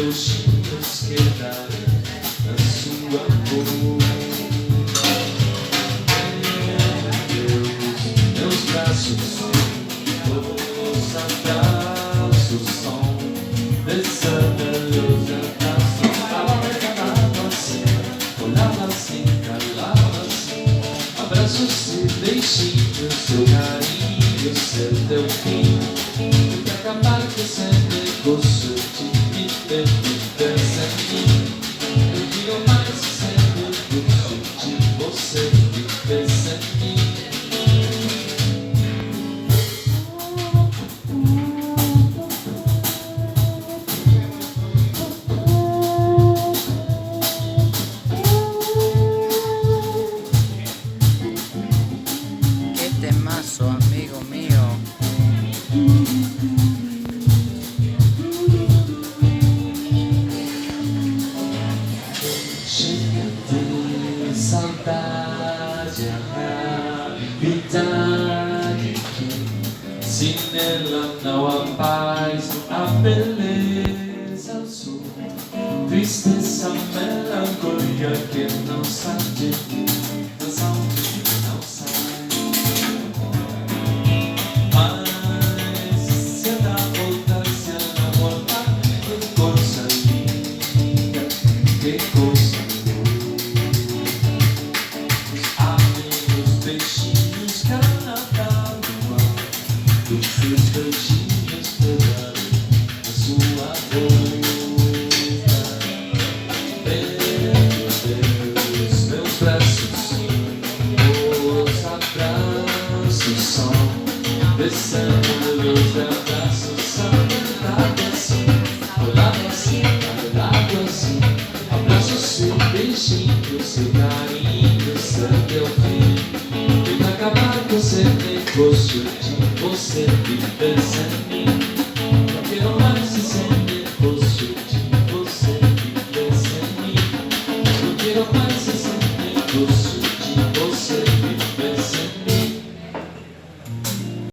beijinhos quedarão na sua boca. Meus braços, os abraços são dessa beleza. Olhava assim, calava assim, abraços e beijinhos, seu carinho, seu teu fim. Pra acabar com esse negócio de viver, viver sem mim. Eu digo mais esse negócio de você viver sem mim. Temazo, amigo mío. Chega de saudade, a realidade que se nela não há paz, não há beleza azul, tristeza, melancolia que não sai de mim, não sai. Que coisa boa. Os amigos, beijinhos, carnaval dos seus beijinhos pegaram na sua boca. Deus, meus braços, os abraços são descendo, meus abraços são olhado assim, olhado assim, olhado assim. Abraços, seu beijinho, seu carinho, seu teu fim. E pra acabar com esse negócio de você viver sem mim. Não quero mais esse negócio de você viver sem mim. Não quero mais esse negócio.